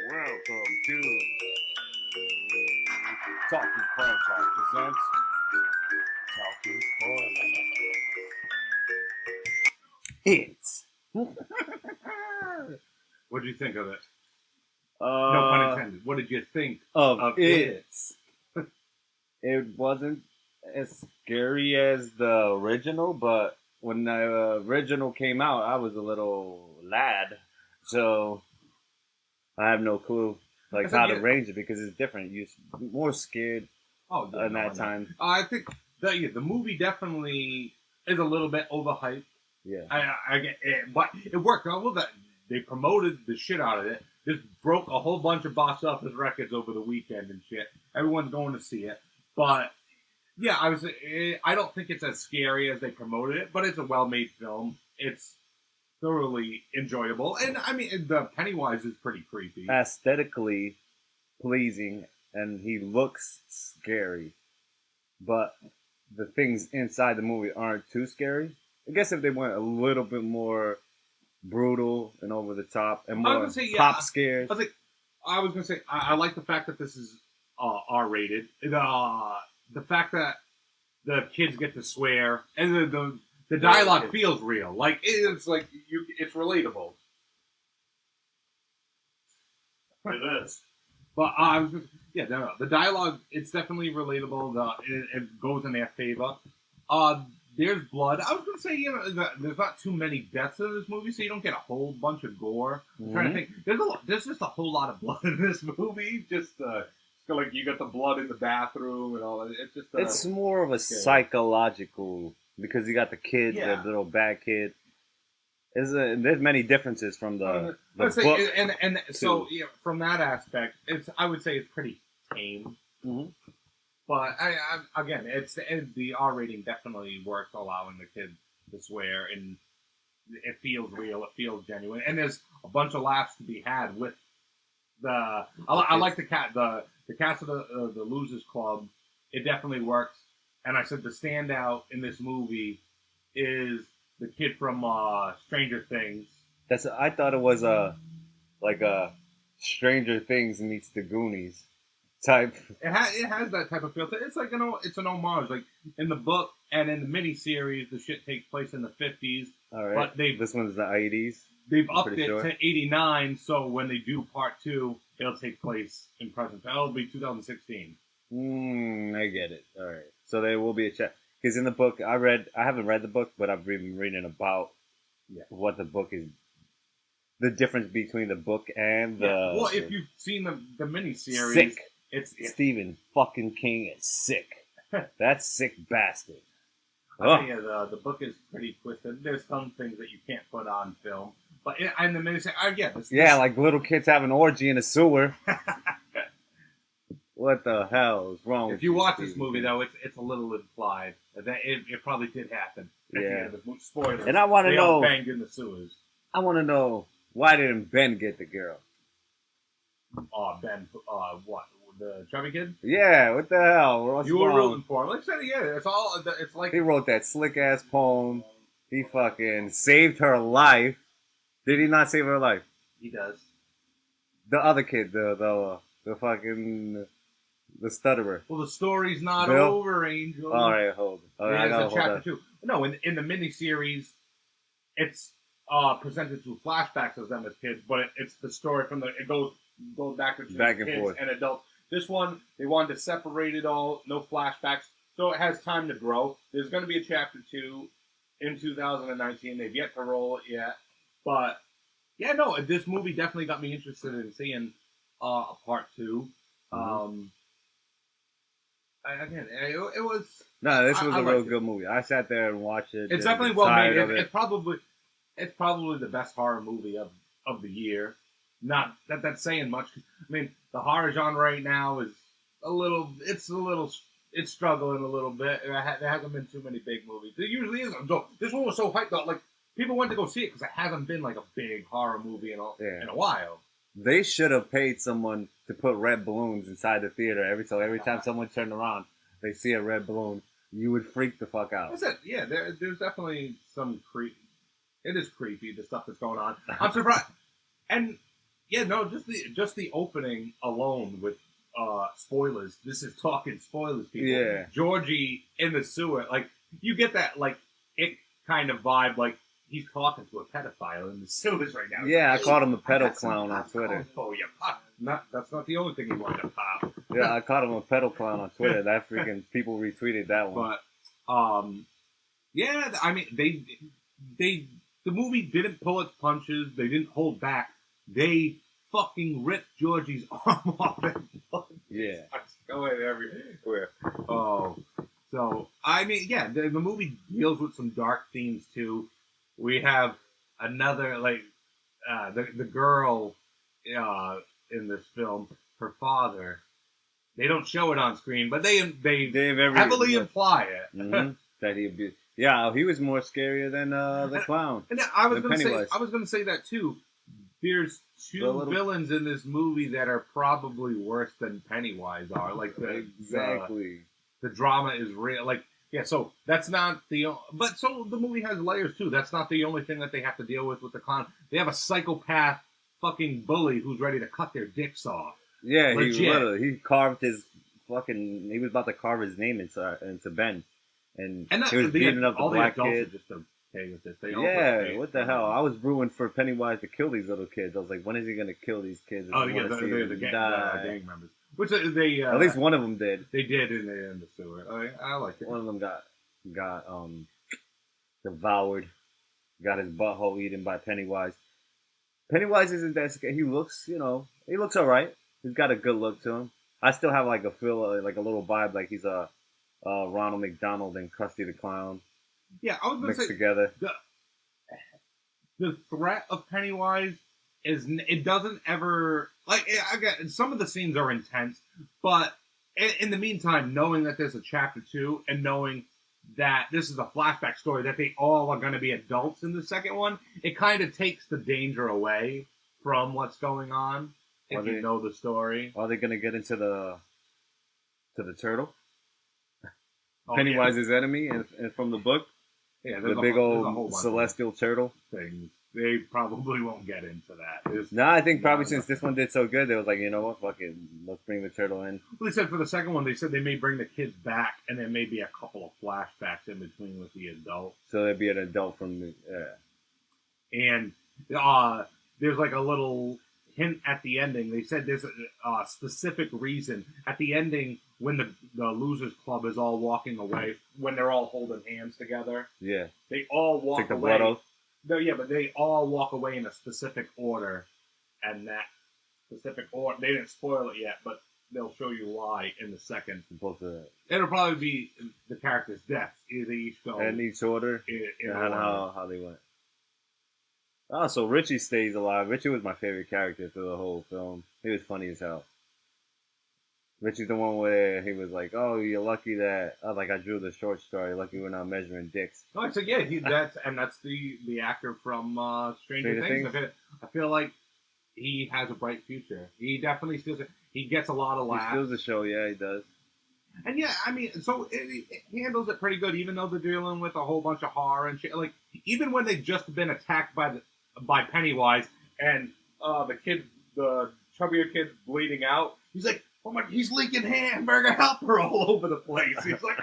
Welcome to Talking Franchise presents Talking Spoilers. It's. What did you think of it? Uh, No pun intended. What did you think of it? It wasn't as scary as the original, but when the original came out, I was a little lad, so I have no clue how to range it because it's different. You're more scared in that time. I think the movie definitely is a little bit overhyped. Yeah, I get it, but it worked. I love that they promoted the shit out of it. Just broke a whole bunch of box office records over the weekend and shit. Everyone's going to see it, but yeah, I don't think it's as scary as they promoted it, but it's a well-made film. It's thoroughly enjoyable, and I mean the Pennywise is pretty creepy, aesthetically pleasing, and he looks scary, but the things inside the movie aren't too scary. I guess if they went a little bit more brutal and over the top and more pop scares. I was gonna say I like the fact that this is R-rated. The fact that the kids get to swear and the dialogue feels real. Like it's it's relatable. It is. But the dialogue, it's definitely relatable. It goes in their favor. There's blood. I was going to say, there's not too many deaths in this movie, so you don't get a whole bunch of gore. I'm trying to think. There's just a whole lot of blood in this movie. Just like you got the blood in the bathroom and all that. It's just. It's more of a psychological because you got the kid, the little bad kid. There's many differences from the book. So from that aspect, I would say it's pretty tame. Mm-hmm. But again, the R rating definitely works, allowing the kid to swear, and it feels real, it feels genuine, and there's a bunch of laughs to be had with the. I like the cast of the Losers Club. It definitely works, and I said the standout in this movie is the kid from Stranger Things. I thought it was a Stranger Things meets the Goonies type. It has that type of feel. It's like it's an homage. Like in the book and in the miniseries, the shit takes place in the 50s. All right. But this one's the 80s. They've upped it to 89, so when they do part 2, it'll take place in present. It'll be 2016. I get it. All right. So there will be a chat. Because in the book, I haven't read the book, but I've been reading about what the book is. The difference between the book and the. Yeah. Well, if you've seen the miniseries, sick. Stephen fucking King is sick. That sick bastard. The book is pretty twisted. There's some things that you can't put on film, but in the miniseries, like little kids have an orgy in a sewer. What the hell is wrong? If you watch this movie, though, it's a little implied that it probably did happen. Yeah. Spoilers. And I want to know. Banged in the sewers. I want to know, why didn't Ben get the girl? Ben. What? The chubby kid? Yeah. What the hell? You were rooting for him. Like I said, it's like he wrote that slick ass poem. He fucking saved her life. Did he not save her life? He does. The other kid, the fucking. The stutterer. Well, the story's not over, Angel. All right, hold it. There's a chapter 2. No, in the miniseries, it's presented through flashbacks of them as kids, but it's the story from it goes back and kids forth and adults. This one, they wanted to separate it all, no flashbacks, so it has time to grow. There's going to be a chapter 2 in 2019. They've yet to roll it yet, but this movie definitely got me interested in seeing a part 2. Mm-hmm. Again, it was. No, this was a real good movie. I sat there and watched it. It's definitely well made. It's probably the best horror movie of the year. Not that that's saying much. I mean, the horror genre right now is it's struggling a little bit. There hasn't been too many big movies. There usually isn't. So this one was so hyped up. Like people went to go see it because it hasn't been like a big horror movie in a while. They should have paid someone to put red balloons inside the theater every time someone turned around, they see a red balloon. You would freak the fuck out. That's it. Yeah, there's definitely some It is creepy, the stuff that's going on. I'm surprised. And yeah, no, just the opening alone with spoilers. This is talking spoilers, people. Yeah. Georgie in the sewer, like you get that like ick kind of vibe, like he's talking to a pedophile in the sewers right now. Yeah, I called him a pedo got some clown on Twitter. Oh, you pop. That's not the only thing he wanted to pop. Yeah, I called him a pedo clown on Twitter. That freaking people retweeted that one. But yeah, I mean the movie didn't pull its punches. They didn't hold back. They fucking ripped Georgie's arm off and Yeah. starts going everywhere. Oh, so I mean, yeah, the movie deals with some dark themes too. We have another like the girl in this film, her father. They don't show it on screen, but they heavily imply it. Mm-hmm. That he abused. Yeah, he was more scarier than the clown. And I was gonna say that too. There's two villains in this movie that are probably worse than Pennywise are. Like exactly. The drama is real. Like yeah, so that's not but so the movie has layers too. That's not the only thing that they have to deal with the clown. They have a psychopath fucking bully who's ready to cut their dicks off. Yeah, he carved his fucking. He was about to carve his name into Ben, and he was beating up the black kid. Just okay with this. What the hell? I was brewing for Pennywise to kill these little kids. I was like, when is he gonna kill these kids? Oh, yeah, the gang members. Which they at least one of them did. They did in the sewer. I like it. One of them got devoured, got his butthole eaten by Pennywise. Pennywise isn't that scary. He looks all right. He's got a good look to him. I still have like a feel, like a little vibe, like he's a Ronald McDonald and Krusty the Clown. Yeah, I was gonna mixed say together. The threat of Pennywise it doesn't ever like. Again, some of the scenes are intense, but in the meantime, knowing that there's a chapter 2 and knowing that this is a flashback story that they all are going to be adults in the second one, it kind of takes the danger away from what's going on. If you know the story, are they going to get into the turtle? Pennywise's enemy, and from the book, the big old celestial turtle thing. They probably won't get into that. No, I think probably since this one did so good, they was like, you know what, fuck it, let's bring the turtle in. Well, they said for the second one, they said they may bring the kids back, and there may be a couple of flashbacks in between with the adults. So there'd be an adult from the and there's like a little hint at the ending. They said there's a specific reason at the ending when the Losers Club is all walking away, when they're all holding hands together. Yeah, they all walk take the away. blood oath. No, yeah, but they all walk away in a specific order, and that specific order, they didn't spoil it yet, but they'll show you why in the second. It'll probably be the character's deaths. They each go in each order, in how they went. Oh, so Richie stays alive. Richie was my favorite character through the whole film. He was funny as hell. Richie's the one where he was like, "Oh, you're lucky that I drew the short story. Lucky we're not measuring dicks." No, so yeah, that's the actor from Stranger Things. I feel like he has a bright future. He definitely steals it. He gets a lot of laughs. He steals the show, yeah, he does. And yeah, I mean, so it handles it pretty good, even though they're dealing with a whole bunch of horror and shit. Like even when they've just been attacked by Pennywise and the chubbier kid's bleeding out, he's like, "Oh my, he's leaking hamburger helper all over the place." He's like,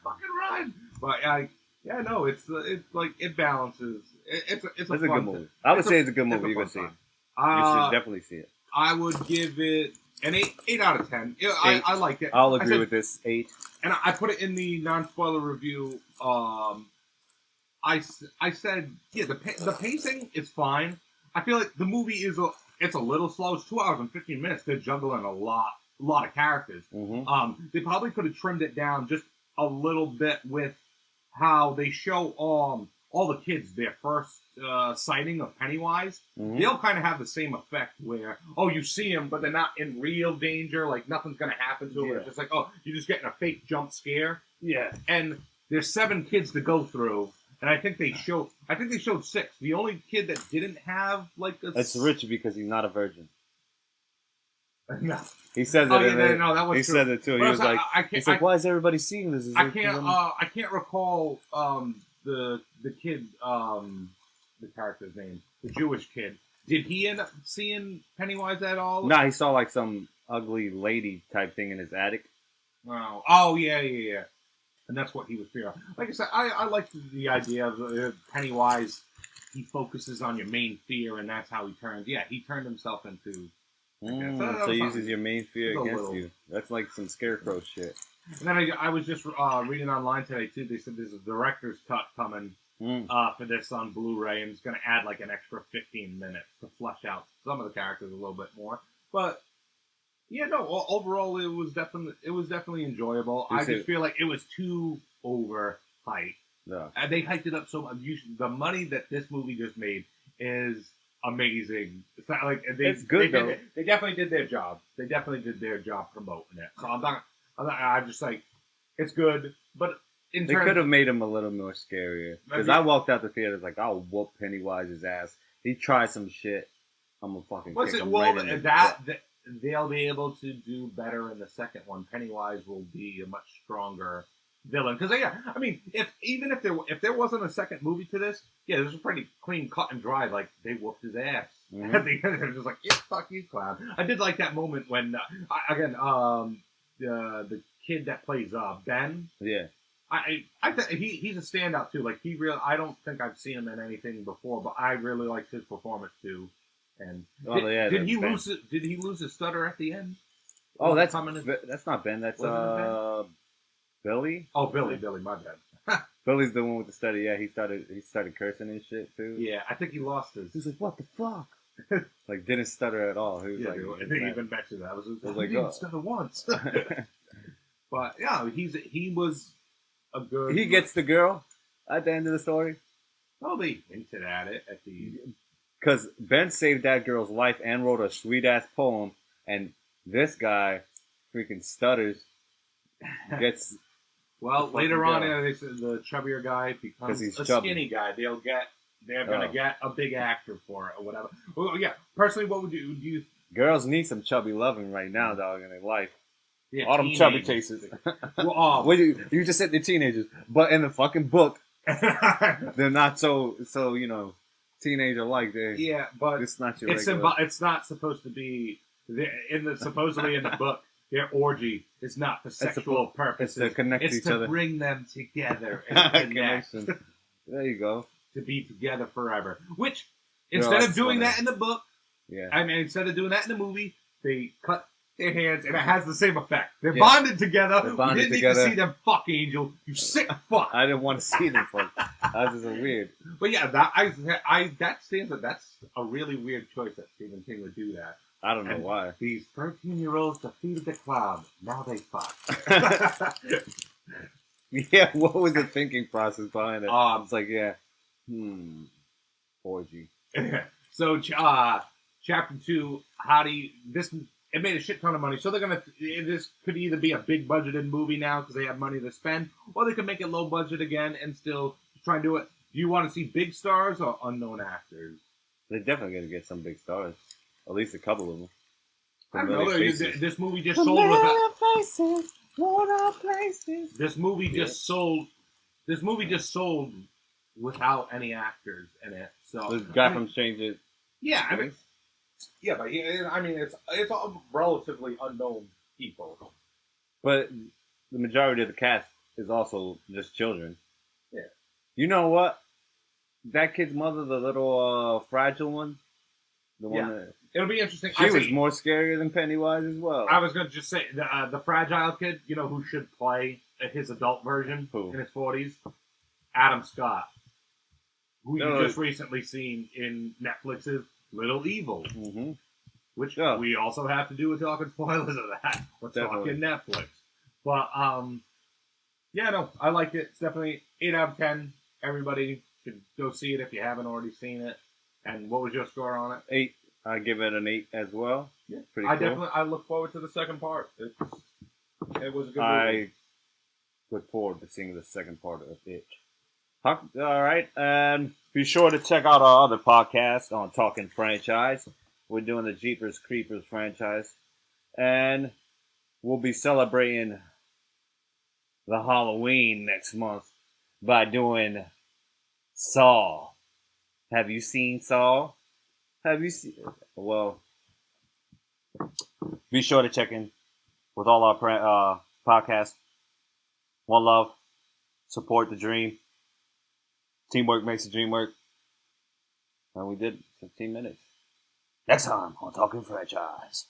fucking run. But yeah, no, it's like, it balances. It's a good movie. I would say it's a good movie. You should see it. You should definitely see it. I would give it an 8 out of 10. I liked it. I'll agree with this 8. And I put it in the non-spoiler review. I said, yeah, the pacing is fine. I feel like the movie it's a little slow. It's 2 hours and 15 minutes. They're juggling a lot of characters. Mm-hmm. They probably could have trimmed it down just a little bit with how they show all the kids their first sighting of Pennywise. Mm-hmm. They'll kind of have the same effect where, you see them, but they're not in real danger. Like nothing's going to happen to them. Yeah. It's just like, you're just getting a fake jump scare. Yeah. And there's 7 kids to go through. And I think they showed 6. The only kid that didn't have That's Richie because he's not a virgin. No. He says it. That was he true. said it too. He was like, "Why is everybody seeing this?" I can't recall the kid the character's name, the Jewish kid. Did he end up seeing Pennywise at all? No, he saw like some ugly lady type thing in his attic. Oh, yeah. And that's what he was fearing. Like I said, I like the idea of Pennywise. He focuses on your main fear, and that's how he turns. Yeah, he turned himself into. So he uses your main fear against you. That's like some scarecrow shit. And then I was just reading online today too. They said there's a director's cut coming for this on Blu-ray, and it's going to add like an extra 15 minutes to flesh out some of the characters a little bit more. But yeah, no. Overall, it was definitely enjoyable. I just feel like it was too overhyped. Yeah. And they hyped it up so much. The money that this movie just made is amazing. It's not like it's good though. They definitely did their job. They definitely did their job promoting it. So I'm just like, it's good, but they could have made him a little more scarier. Because I walked out the theater like, I'll whoop Pennywise's ass. He tried some shit. I'm gonna fucking kick him right in the butt. They'll be able to do better in the second one. Pennywise will be a much stronger villain. Because I mean, if there wasn't a second movie to this, yeah, this was pretty clean, cut and dry. Like they whooped his ass. Mm-hmm. At the end, they're just like, yeah, fuck you, clown. I did like that moment when the kid that plays Ben. Yeah. He's a standout too. Like I don't think I've seen him in anything before, but I really liked his performance too. And did he lose his stutter at the end? Oh, that's not Ben. That's Billy. Oh, Billy, my bad. Billy's the one with the stutter. Yeah, he started cursing and shit too. Yeah, I think he lost his. He's like, what the fuck? Like didn't stutter at all. He was I think even mentioned that. I was like, he didn't stutter once. But yeah, he was a good. He gets the girl at the end of the story. Oh, they hinted at it at the. Because Ben saved that girl's life and wrote a sweet ass poem, and this guy freaking stutters. Gets well later on. They said the chubbier guy becomes a skinny guy. They're gonna get a big actor for it or whatever. Well, yeah. Personally, what would you? Girls need some chubby loving right now, dog, in their life. Yeah, all them chubby cases. Well, you just said the teenagers, but in the fucking book, they're not so teenager like they. Yeah, but it's not your. It's not supposed to be supposedly in the book. Their orgy is not for sexual purposes. It's to connect each other. Bring them together and connect. There you go. To be together forever. Which, instead of doing that in the book, instead of doing that in the movie, they cut their hands, and it has the same effect. They're bonded together. You didn't need to see them fuck, Angel. You sick fuck. I didn't want to see them fuck. That's just weird. But yeah, that's a really weird choice that Stephen King would do that. I don't know why. These 13-year-olds defeated the clown. Now they fuck. Yeah, what was the thinking process behind it? It's like, orgy. So, chapter 2, it made a shit ton of money. So this could either be a big budgeted movie now because they have money to spend, or they could make it low budget again and still try and do it. Do you want to see big stars or unknown actors? They're definitely going to get some big stars. At least a couple of them. I don't know. This movie just sold This movie just sold. This movie just sold without any actors in it. So the guy from Stranger. Yeah, I mean, it's all relatively unknown people. But the majority of the cast is also just children. Yeah. You know what? That kid's mother, the little fragile one, the one that. It'll be interesting. She was more scarier than Pennywise as well. I was going to just say, the fragile kid, who should play his adult version in his 40s? Adam Scott. Who you just recently seen in Netflix's Little Evil. Mm-hmm. Which we also have to do with talking spoilers of that. We're talking Netflix. But, I like it. It's definitely 8 out of 10. Everybody should go see it if you haven't already seen it. And what was your score on it? 8. I give it an 8 as well. Yeah, pretty cool. I look forward to the second part. It was a good movie. I look forward to seeing the second part of it. All right, and be sure to check out our other podcast on Talking Franchise. We're doing the Jeepers Creepers franchise, and we'll be celebrating the Halloween next month by doing Saw. Have you seen Saw? Have you seen? Well, be sure to check in with all our podcasts. One love, support the dream. Teamwork makes the dream work. And we did 15 minutes. Next time on Talking Franchise.